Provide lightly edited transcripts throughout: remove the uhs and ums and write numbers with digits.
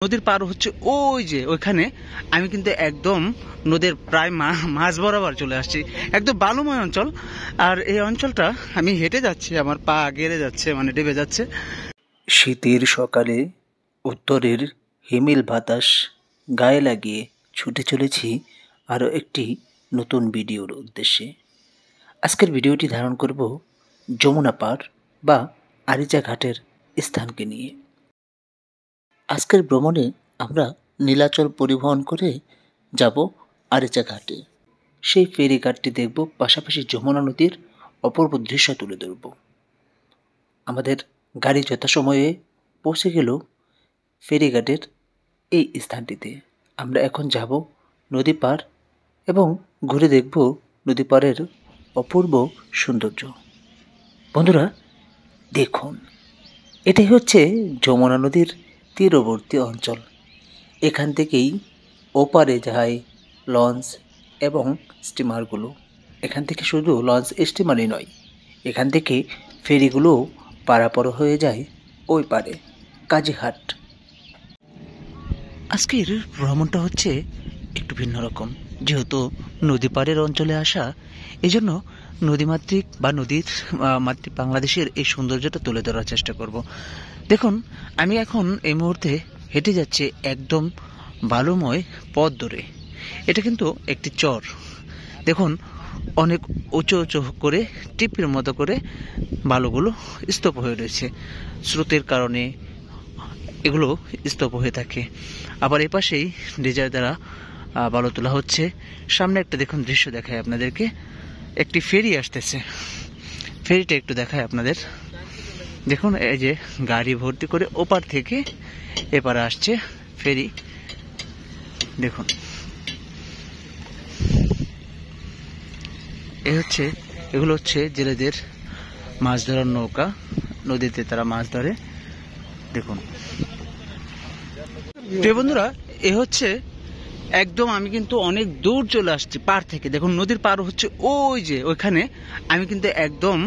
নদীর পার হচ্ছে ওই যে ওইখানে। আমি কিন্তু একদম নদীর প্রায় মাঝ বরাবর চলে আসছি, একদম বালুময় অঞ্চল। আর এই অঞ্চলটা আমি হেঁটে যাচ্ছি, আমার পা গেড়ে যাচ্ছে, মানে ডেবে যাচ্ছে। শীতের সকালে উত্তরের হিমেল বাতাস গায়ে লাগিয়ে ছুটে চলেছি আরও একটি নতুন ভিডিওর উদ্দেশ্যে। আজকের ভিডিওটি ধারণ করব যমুনা পার বা আরিচা ঘাটের স্থানকে নিয়ে। আজকের ভ্রমণে আমরা নীলাচল পরিবহন করে যাব আরিচা ঘাটে। সেই ফেরিঘাটটি দেখব, পাশাপাশি যমুনা নদীর অপূর্ব দৃশ্য তুলে ধরব। আমাদের গাড়ি যথাসময়ে পৌঁছে গেল ফেরিঘাটের এই স্থানটিতে। আমরা এখন যাব নদী পার এবং ঘুরে দেখব নদী পাড়ের অপূর্ব সৌন্দর্য। বন্ধুরা দেখুন, এটাই হচ্ছে যমুনা নদীর তীরবর্তী অঞ্চল। এখান থেকেই ওপারে যায় লঞ্চ এবং স্টিমারগুলো। এখান থেকে শুধু লঞ্চ স্টিমারই নয়, এখান থেকে ফেরিগুলো পারাপার হয়ে যায় ওই পারে কাজীহাট। আজকের ভ্রমণটা হচ্ছে একটু ভিন্ন রকম, যেহেতু নদী পাড়ের অঞ্চলে আসা, এই জন্য নদীমাতৃক বা নদীর মাতৃক বাংলাদেশের এই সৌন্দর্যটা তুলে ধরার চেষ্টা করব। দেখুন, আমি এখন এই মুহূর্তে হেঁটে যাচ্ছি একদম বালুময় পথ ধরে। এটা কিন্তু একটি চর। দেখুন, অনেক উঁচু উঁচু করে টিপের মতো করে বালুগুলো স্তূপ হয়ে রয়েছে। স্রোতের কারণে এগুলো স্তূপ হয়ে থাকে। আবার এ পাশেই ডিজার দ্বারা বালু তোলা হচ্ছে। সামনে একটা দেখুন দৃশ্য দেখায় আপনাদেরকে, একটি ফেরি আসতেছে। ফেরিটা একটু দেখায় আপনাদের। দেখুন, এই যে গাড়ি ভর্তি করে ওপার থেকে এপারে আসছে ফেরি। দেখুন, এগুলো হচ্ছে জেলেদের মাছ ধরার নৌকা। নদীতে তারা মাছ ধরে। দেখুন প্রিয় বন্ধুরা, এ হচ্ছে একদম, আমি কিন্তু অনেক দূর চলে আসছি পার থেকে। দেখুন, নদীর পার হচ্ছে ওই যে ওইখানে। আমি কিন্তু একদম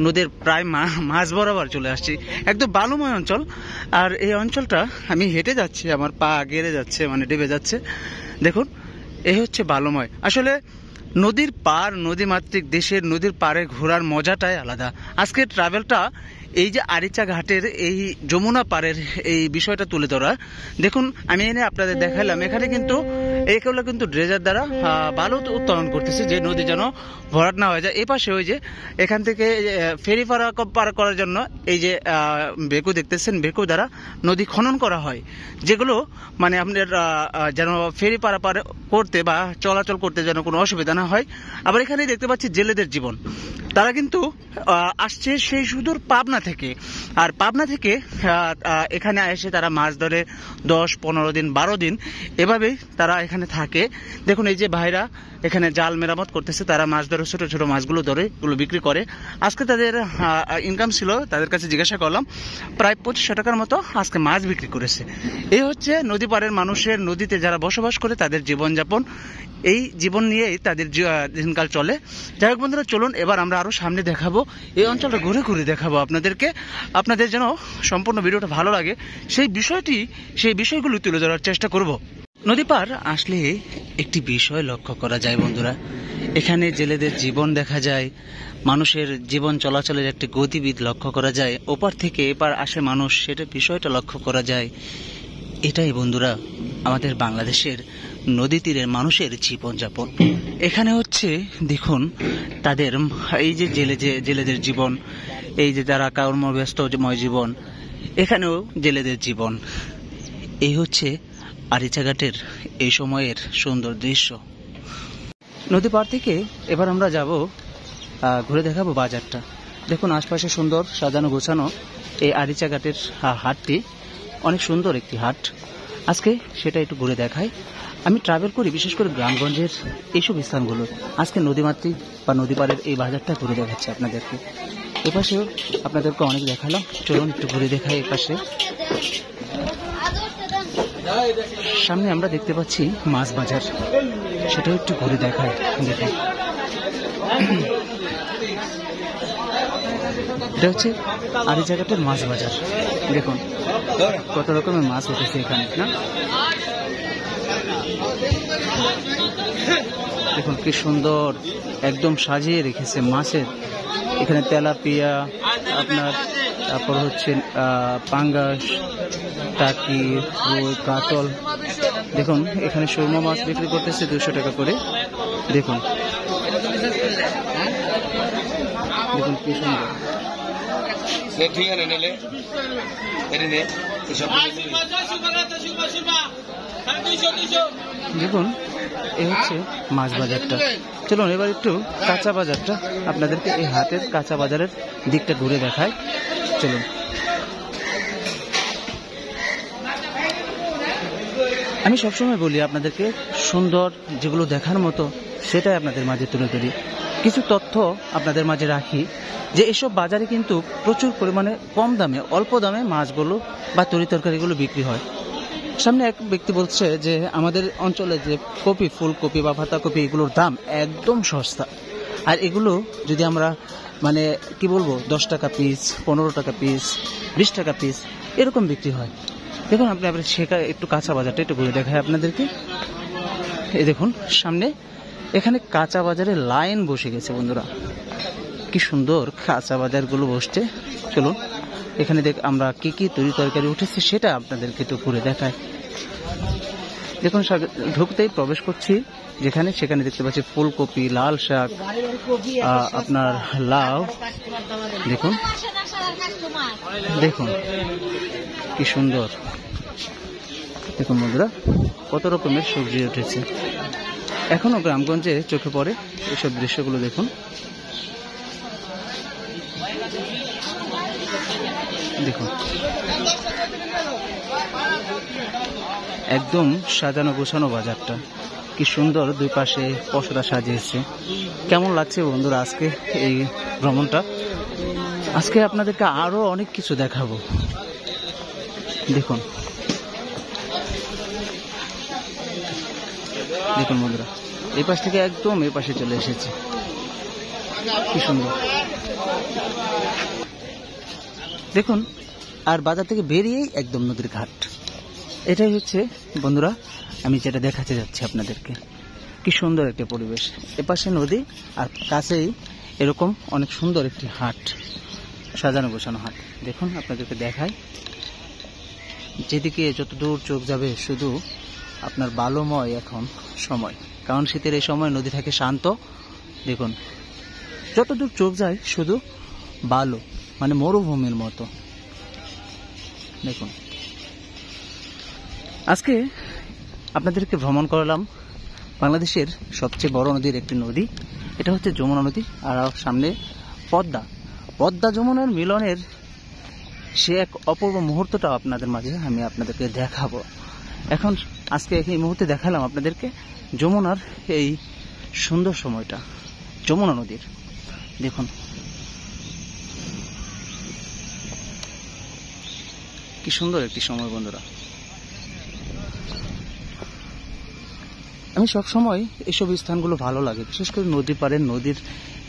নদীর প্রায় মাঝ বরাবর চলে আসছি, একদম বালুময় অঞ্চল। আর এই অঞ্চলটা আমি হেঁটে যাচ্ছি, আমার পা গেড়ে যাচ্ছে, মানে ডেবে যাচ্ছে। দেখুন, এই হচ্ছে বালুময়। আসলে নদীর পার, নদীমাতৃক দেশের নদীর পাড়ে ঘোরার মজাটাই আলাদা। আজকের ট্রাভেলটা এই যে আরিচা ঘাটের এই যমুনা পাড়ের এই বিষয়টা তুলে ধরা। দেখুন, আমি এনে আপনাদের দেখাইলাম, এখানে কিন্তু এইগুলো কিন্তু ড্রেজার দ্বারা বালু উত্তোলন করতেছে, যে নদী যেন ভরাট না হয়ে যায়। এই পাশে ওই যে এখান থেকে ফেরি পার করার জন্য এই যে বেকু দেখতেছেন, বেকু দ্বারা নদী খনন করা হয়, যেগুলো মানে আপনার যেন ফেরি পারাপার করতে বা চলাচল করতে যেন কোনো অসুবিধা না হয়। আবার এখানে দেখতে পাচ্ছি জেলেদের জীবন। তারা কিন্তু আসছে সেই সুদূর পাবনা থেকে, আর পাবনা থেকে এখানে এসে তারা মাছ ধরে 10, 15 দিন, 12 দিন এভাবেই তারা এখানে থাকে। দেখুন, এই যে ভাইরা এখানে জাল মেরামত করতেছে, তারা মাছ ধরে, ছোট ছোট মাছগুলো ধরে এগুলো বিক্রি করে। আজকে তাদের ইনকাম ছিল, তাদের কাছে জিজ্ঞাসা করলাম, প্রায় 2500 টাকার মতো আজকে মাছ বিক্রি করেছে। এই হচ্ছে নদী পাড়ের মানুষের, নদীতে যারা বসবাস করে তাদের জীবনযাপন। এই জীবন নিয়েই তাদের দিনকাল চলে। যাই হোক বন্ধুরা, চলুন এবার আমরা আরো সামনে দেখাবো, এই অঞ্চলটা ঘুরে ঘুরে দেখাবো আপনাদেরকে। আপনাদের যেন সম্পূর্ণ ভিডিওটা ভালো লাগে, সেই বিষয়গুলো তুলে ধরার চেষ্টা করব। নদী পার আসলে একটি বিষয় লক্ষ্য করা যায় বন্ধুরা, এখানে জেলেদের জীবন দেখা যায়, মানুষের জীবন চলাচলের একটি গতিবিধি লক্ষ্য করা যায়। ওপার থেকে এপার আসে মানুষ, সেটা বিষয়টা লক্ষ্য করা যায়। এটাই বন্ধুরা আমাদের বাংলাদেশের নদী তীরের মানুষের জীবনযাপন। এখানে হচ্ছে দেখুন তাদের এই যে জেলেদের জীবন, এই যে যারা কর্মব্যস্তময় জীবন, এখানেও জেলেদের জীবন। এই হচ্ছে আরিচা ঘাটের এই সময়ের সুন্দর দৃশ্য। নদী পার থেকে এবার আমরা যাব, ঘুরে দেখাবো বাজারটা। দেখুন, আশপাশে সুন্দর সাজানো গোছানো এই আরিচা ঘাটের হাটটি অনেক সুন্দর একটি হাট। আজকে সেটা একটু ঘুরে দেখাই। আমি ট্রাভেল করি বিশেষ করে গ্রামগঞ্জের এইসব স্থানগুলো। আজকে নদীমাতৃক বা নদী পাড়ের এই বাজারটা ঘুরে দেখাচ্ছি আপনাদেরকে। এপাশেও আপনাদেরকে অনেক দেখালাম, চলুন একটু ঘুরে দেখাই। এপাশে সামনে আমরা দেখতে পাচ্ছি মাছ বাজার, সেটাও একটু ঘুরে দেখাই। দেখুন, এটা হচ্ছে আরিচা ঘাটের মাছ বাজার। দেখুন, কত রকমের মাছ উঠেছে এখানে না। দেখুন কি সুন্দর একদম সাজিয়ে রেখেছে মাছের। এখানে তেলাপিয়া আপনার, তারপর হচ্ছে পাঙ্গাস, টাকি, রুই, কাতল। দেখুন এখানে সুরমা মাছ বিক্রি করতেছে 200 টাকা করে। দেখুন দেখুন কি সুন্দর। দেখুন এই হচ্ছে মাছ বাজারটা। চলুন এবার একটু কাঁচা বাজারটা আপনাদেরকে, এই হাটের কাঁচা বাজারের দিকটা ঘুরে দেখায়। চলুন। আমি সবসময় বলি আপনাদেরকে, সুন্দর যেগুলো দেখার মতো সেটাই আপনাদের মাঝে তুলে ধরি। কিছু তথ্য আপনাদের মাঝে রাখি যে এসব বাজারে কিন্তু প্রচুর পরিমাণে কম দামে, অল্প দামে মাছগুলো বা তরি তরকারিগুলো বিক্রি হয়। সামনে এক ব্যক্তি বলছে যে আমাদের অঞ্চলে যে কপি, ফুলকপি বা পাতাকপি, এগুলোর দাম একদম সস্তা। আর এগুলো যদি আমরা মানে কি বলবো 10 টাকা পিস, 15 টাকা পিস, 20 টাকা পিস এরকম বিক্রি হয়। দেখুন আপনি সেখানে একটু কাঁচা বাজারটা একটু ঘুরে দেখায় আপনাদেরকে। এই দেখুন সামনে এখানে কাঁচা বাজারে লাইন বসে গেছে বন্ধুরা, কি সুন্দর কাঁচা বাজারগুলো বসছে। চলুন এখানে আমরা কি কি তরি তরকারি উঠেছে সেটা আপনাদেরকে একটু ঘুরে দেখায়। দেখুন ঢুকতেই প্রবেশ করছি যেখানে, সেখানে দেখতে পাচ্ছি ফুলকপি, লাল শাক, আপনার লাউ। দেখুন দেখুন কি সুন্দর। দেখুন বন্ধুরা কত রকমের সবজি উঠেছে। এখনো গ্রামগঞ্জে চোখে পড়ে এসব দৃশ্যগুলো। দেখুন দেখুন একদম সাজানো গোছানো বাজারটা, কি সুন্দর দুই পাশে পশরা সাজিয়েছে। কেমন লাগছে বন্ধুরা আজকে এই ভ্রমণটা? আজকে আপনাদেরকে আরো অনেক কিছু দেখাবো। দেখুন দেখুন বন্ধুরা এই পাশ থেকে একদম এই পাশে চলে এসেছে, কি সুন্দর। দেখুন আর বাজার থেকে বেরিয়েই একদম নদীর ঘাট। এটাই হচ্ছে বন্ধুরা আমি যেটা দেখাতে যাচ্ছি আপনাদেরকে, কি সুন্দর একটা পরিবেশ। এপাশে নদী আর কাছেই এরকম অনেক সুন্দর একটি হাট, সাজানো গোছানো হাট। দেখুন আপনাদেরকে দেখাই, যেদিকে যত দূর চোখ যাবে শুধু আপনার বালুময় এখন সময়, কারণ শীতের এই সময় নদী থাকে শান্ত। দেখুন যত দূর চোখ যায় শুধু বালু, মানে মরুভূমির মতো। দেখুন আজকে আপনাদেরকে ভ্রমণ করলাম বাংলাদেশের সবচেয়ে বড় নদীর একটি নদী, এটা হচ্ছে যমুনা নদী। আর সামনে পদ্মা, পদ্মা যমুনার মিলনের সে এক অপূর্ব মুহূর্তটাও আপনাদের মাঝে আমি আপনাদেরকে দেখাবো। এখন আজকে এই মুহূর্তে দেখালাম আপনাদেরকে যমুনার এই সুন্দর সময়টা, যমুনা নদীর। দেখুন কি সুন্দর একটি সময় বন্ধুরা। আমি সব সময় এসব স্থানগুলো ভালো লাগে, বিশেষ করে নদী পাড়ে, নদীর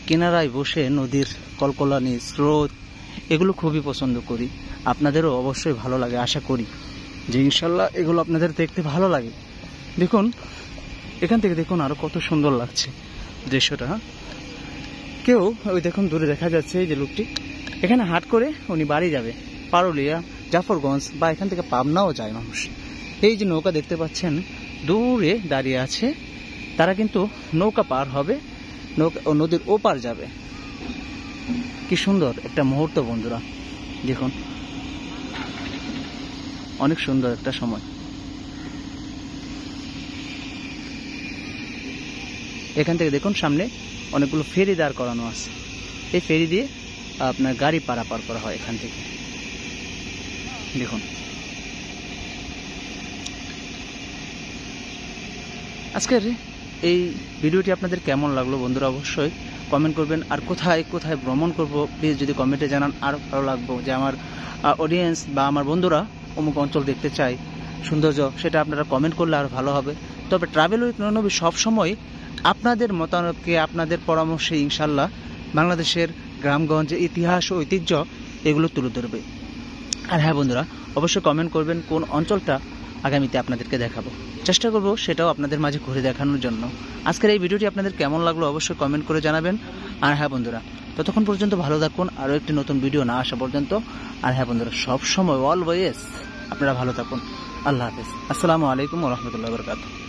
কিনারায় বসে নদীর কলকলানি, স্রোত, এগুলো খুবই পছন্দ করি। আপনাদেরও অবশ্যই ভালো লাগে, আশা করি যে ইনশাল্লাহ এগুলো আপনাদের দেখতে ভালো লাগে। দেখুন এখান থেকে দেখুন আরো কত সুন্দর লাগছে দৃশ্যটা। কেউ ওই দেখুন দূরে দেখা যাচ্ছে এই যে লোকটি, এখানে হাট করে উনি বাড়ি যাবে, পারুলিয়া, জাফরগঞ্জ বা এখান থেকে পাবনাও যায় মানুষ। এই যে নৌকা দেখতে পাচ্ছেন দূরে দাঁড়িয়ে আছে, তারা কিন্তু নৌকা পার হবে, নৌকা নদীর ওপার যাবে। কি সুন্দর একটা মুহূর্ত বন্ধুরা, দেখুন অনেক সুন্দর একটা সময়। এখান থেকে দেখুন সামনে অনেকগুলো ফেরি দাঁড় করানো আছে, এই ফেরি দিয়ে আপনার গাড়ি পারাপার করা হয় এখান থেকে। দেখুন আজকের এই ভিডিওটি আপনাদের কেমন লাগলো বন্ধুরা অবশ্যই কমেন্ট করবেন। আর কোথায় কোথায় ভ্রমণ করব প্লিজ যদি কমেন্টে জানান আরও ভালো লাগবে, যে আমার অডিয়েন্স বা আমার বন্ধুরা অমুক অঞ্চল দেখতে চাই সৌন্দর্য, সেটা আপনারা কমেন্ট করলে আরও ভালো হবে। তবে ট্রাভেল উইথ নবী সবসময় আপনাদের মতামতকে, আপনাদের পরামর্শে ইনশাল্লাহ বাংলাদেশের গ্রামগঞ্জে ইতিহাস ও ঐতিহ্য এগুলো তুলে ধরবে। আর হ্যাঁ বন্ধুরা অবশ্যই কমেন্ট করবেন কোন অঞ্চলটা আগামীতে আপনাদেরকে দেখাবো। চেষ্টা করব সেটাও আপনাদের মাঝে ঘুরে দেখানোর জন্য। আজকের এই ভিডিওটি আপনাদের কেমন লাগলো অবশ্যই কমেন্ট করে জানাবেন। আর হ্যাঁ বন্ধুরা, ততক্ষণ পর্যন্ত ভালো থাকুন আরও একটি নতুন ভিডিও না আসা পর্যন্ত। আর হ্যাঁ বন্ধুরা, সবসময় অলওয়েজ আপনারা ভালো থাকুন। আল্লাহ হাফেজ। আসসালামু আলাইকুম ওয়া রাহমাতুল্লাহি ওয়া বারাকাতুহু।